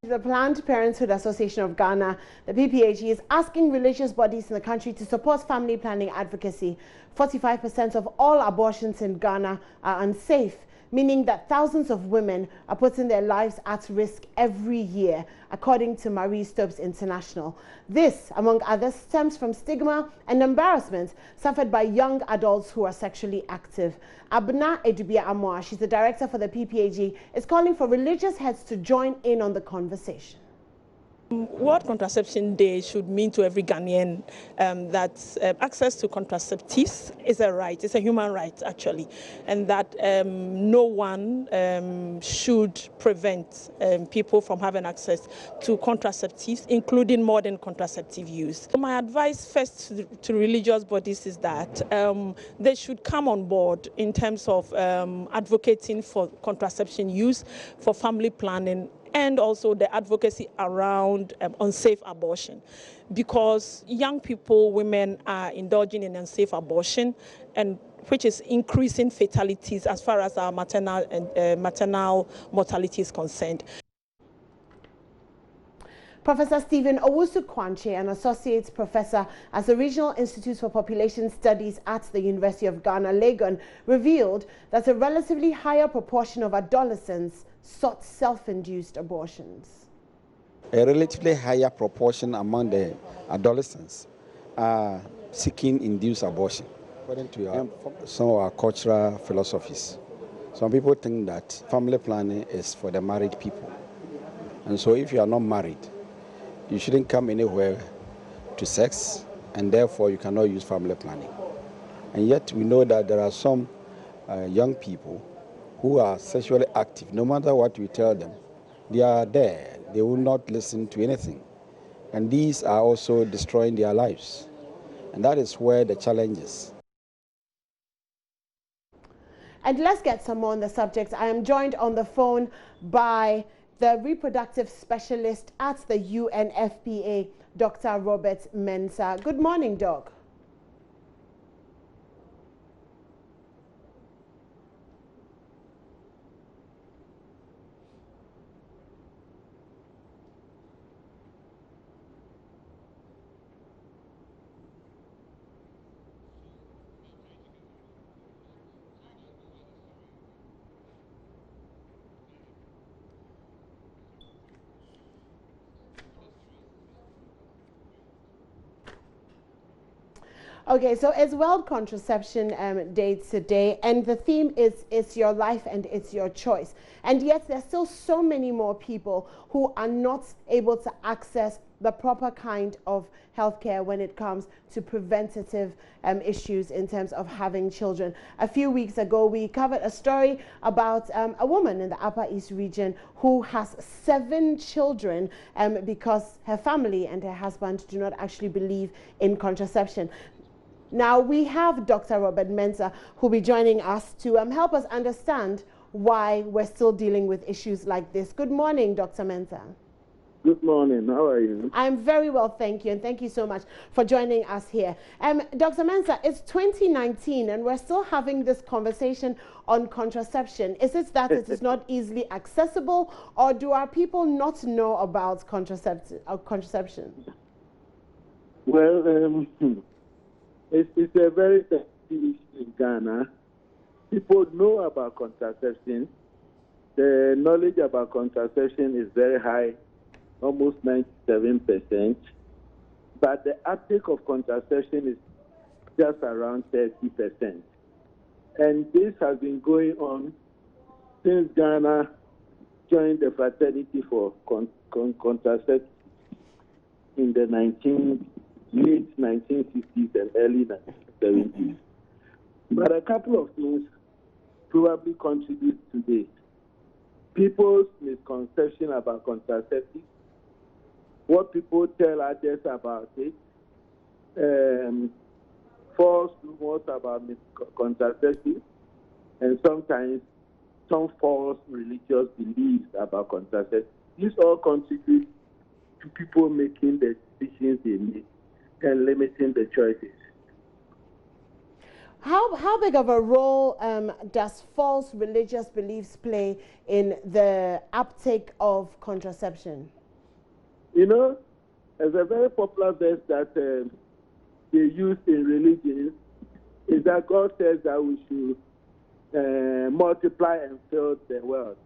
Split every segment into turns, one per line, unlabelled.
The Planned Parenthood Association of Ghana, the PPAG, is asking religious bodies in the country to support family planning advocacy. 45% of all abortions in Ghana are unsafe, meaning that thousands of women are putting their lives at risk every year, according to Marie Stopes International. This, among others, stems from stigma and embarrassment suffered by young adults who are sexually active. Abna Edubia Amoa, she's the director for the PPAG, is calling for religious heads to join in on the conversation.
World Contraception Day should mean to every Ghanaian that access to contraceptives is a right, it's a human right actually, and that no one should prevent people from having access to contraceptives, including modern contraceptive use. My advice first to religious bodies is that they should come on board in terms of advocating for contraception use, for family planning, and also the advocacy around unsafe abortion, because young people, women are indulging in unsafe abortion, and which is increasing fatalities as far as our maternal and maternal mortality is concerned.
Professor Stephen Owusu-Kwanche, an associate professor at the Regional Institute for Population Studies at the University of Ghana, Legon, revealed that a relatively higher proportion of adolescents sought self-induced abortions.
A relatively higher proportion among the adolescents are seeking induced abortion, according to some of our cultural philosophies. Some people think that family planning is for the married people. And so if you are not married, you shouldn't come anywhere to sex, and therefore you cannot use family planning. And yet we know that there are some young people who are sexually active. No matter what we tell them, they are there. They will not listen to anything. And these are also destroying their lives. And that is where the challenge is.
And let's get some more on the subject. I am joined on the phone by the reproductive specialist at the UNFPA, Dr. Robert Mensah. Good morning, Doc. Okay, so it's World Contraception Day today, and the theme is "It's your life and it's your choice." And yet there's still so many more people who are not able to access the proper kind of healthcare when it comes to preventative issues in terms of having children. A few weeks ago, we covered a story about a woman in the Upper East region who has 7 children because her family and her husband do not actually believe in contraception. Now, we have Dr. Robert Mensah, who will be joining us to help us understand why we're still dealing with issues like this. Good morning, Dr. Mensah.
Good morning. How are you?
I'm very well, thank you, and thank you so much for joining us here. Dr. Mensah, it's 2019, and we're still having this conversation on contraception. Is it that it is not easily accessible, or do our people not know about contraception?
Well, it's a very sensitive issue in Ghana. People know about contraception. The knowledge about contraception is very high, almost 97%. But the uptake of contraception is just around 30%. And this has been going on since Ghana joined the Fraternity for Contraceptive in the late 1960s and early 1970s. But a couple of things probably contribute to this. People's misconception about contraceptives, what people tell others about it, false rumors about contraceptives, and sometimes some false religious beliefs about contraceptives. This all contributes to people making the decisions they make and limiting the choices.
How big of a role does false religious beliefs play in the uptake of contraception?
You know, there's a very popular verse that they use in religion, is that God says that we should multiply and fill the world.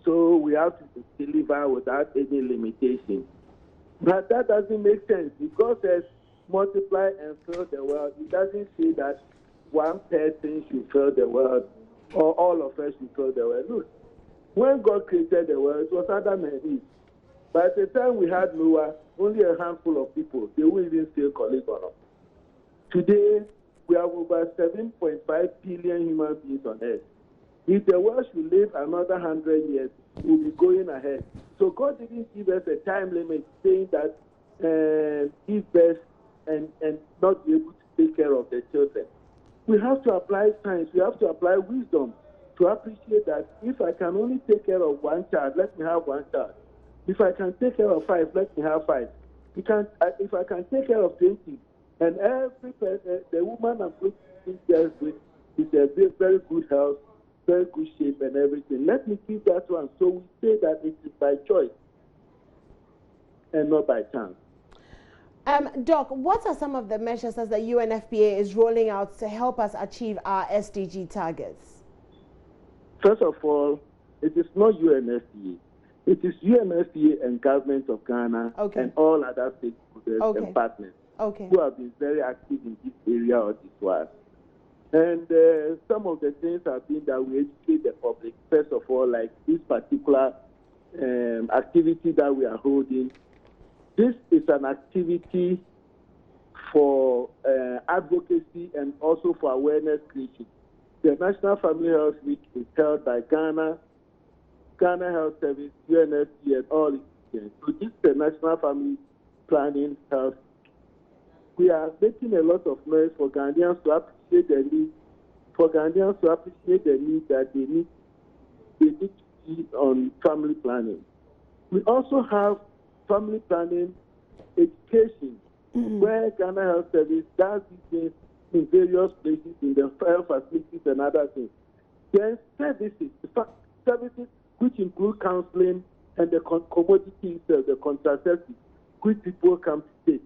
So we have to deliver without any limitation. But that doesn't make sense. If God says multiply and fill the world, it doesn't say that one person should fill the world or all of us should fill the world. Look, when God created the world, it was Adam and Eve. By the time we had Noah, only a handful of people, they wouldn't even still collect on us. Today, we have over 7.5 billion human beings on earth. If the world should live another 100 years, we'll be going ahead. So God didn't give us a time limit saying that give birth and not be able to take care of the children. We have to apply science. We have to apply wisdom to appreciate that if I can only take care of one child, let me have one child. If I can take care of 5, let me have 5. If I can take care of 20, and every person, the woman I'm going to take care with is a very good health, very good shape and everything. Let me keep that one. So we say that it is by choice and not by chance.
Doc, what are some of the measures that the UNFPA is rolling out to help us achieve our SDG targets?
First of all, it is not UNFPA. It is UNFPA and Government of Ghana and all other stakeholders and partners who have been very active in this area or this work. And some of the things have been that we educate the public. First of all, like this particular activity that we are holding. This is an activity for advocacy and also for awareness creation. The National Family Health Week is held by Ghana Health Service, UNFPA, and all institutions. So this is the National Family Planning Health. We are making a lot of noise for Ghanaians to appreciate the need, that they need to be on family planning. We also have family planning education, where Ghana Health Service does these things in various places, in the health facilities and other things. Then services which include counseling and the commodities, the contraceptive, which people come to take.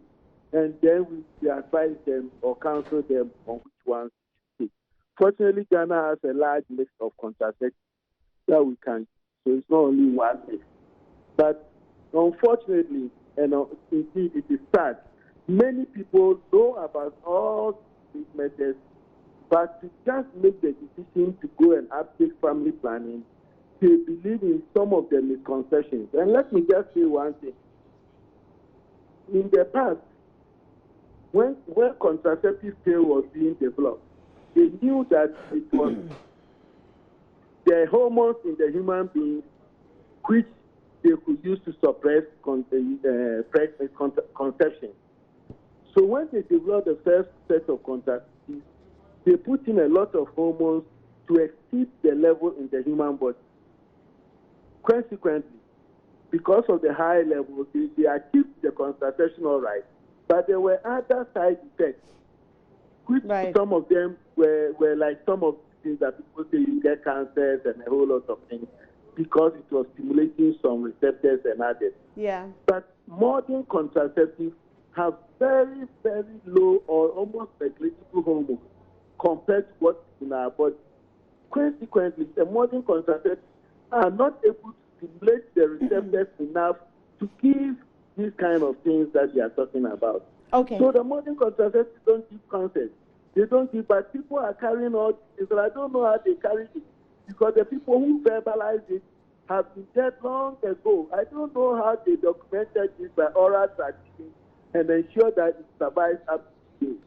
And then we advise them or counsel them on which ones to take. Fortunately, Ghana has a large mix of contraceptives that we can, so it's not only one mix. But unfortunately, and indeed it is sad, many people know about all these methods, but to just make the decision to go and uptake family planning, they believe in some of the misconceptions. And let me just say one thing. In the past, when contraceptive pill was being developed, they knew that it was the hormones in the human being which they could use to suppress conception. So when they developed the first set of contraceptives, they put in a lot of hormones to exceed the level in the human body. Consequently, because of the high levels, they achieved the contraception all right, but there were other side effects, which some of them were like some of the things that people say you get cancers and a whole lot of things, because it was stimulating some receptors and others.
Yeah.
But modern contraceptives have very, very low or almost negligible hormones compared to what's in our body. Consequently, the modern contraceptives are not able to stimulate the receptors enough to give these kind of things that we are talking about.
Okay.
So the modern contraceptives don't give cancers. They don't give, but people are carrying all this. I don't know how they carry it, because the people who verbalize it have been dead long ago. I don't know how they documented this by oral tradition and ensure that it survives up to today.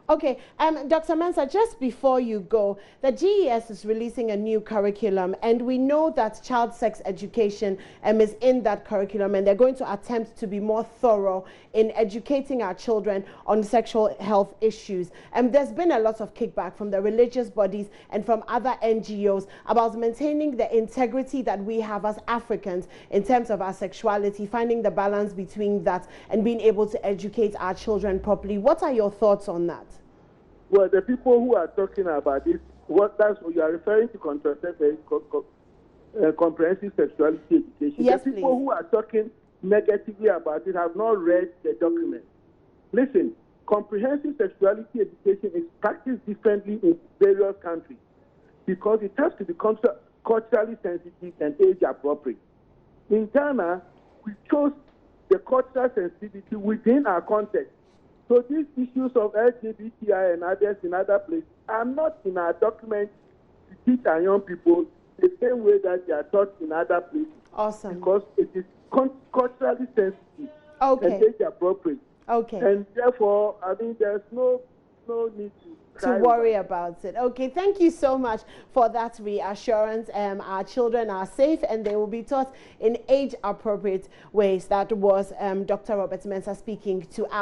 Okay, Dr. Mensah, just before you go, the GES is releasing a new curriculum, and we know that child sex education is in that curriculum, and they're going to attempt to be more thorough in educating our children on sexual health issues. And there's been a lot of kickback from the religious bodies and from other NGOs about maintaining the integrity that we have as Africans in terms of our sexuality, finding the balance between that and being able to educate our children properly. What are your thoughts on that?
Well, the people who are talking about this, that's what you are referring to, contraceptive, comprehensive sexuality education.
Yes,
the people
please.
who are talking negatively about it have not read the document. Listen, comprehensive sexuality education is practiced differently in various countries because it has to be culturally sensitive and age appropriate. In Ghana, we chose the cultural sensitivity within our context. So these issues of LGBTI and others in other places are not in our document to teach our young people the same way that they are taught in other places.
Awesome.
Because it is culturally sensitive and age appropriate.
Okay.
And therefore, I mean, there's no need to
worry about it. Okay, thank you so much for that reassurance. Our children are safe and they will be taught in age-appropriate ways. That was Dr. Robert Mensah speaking to us.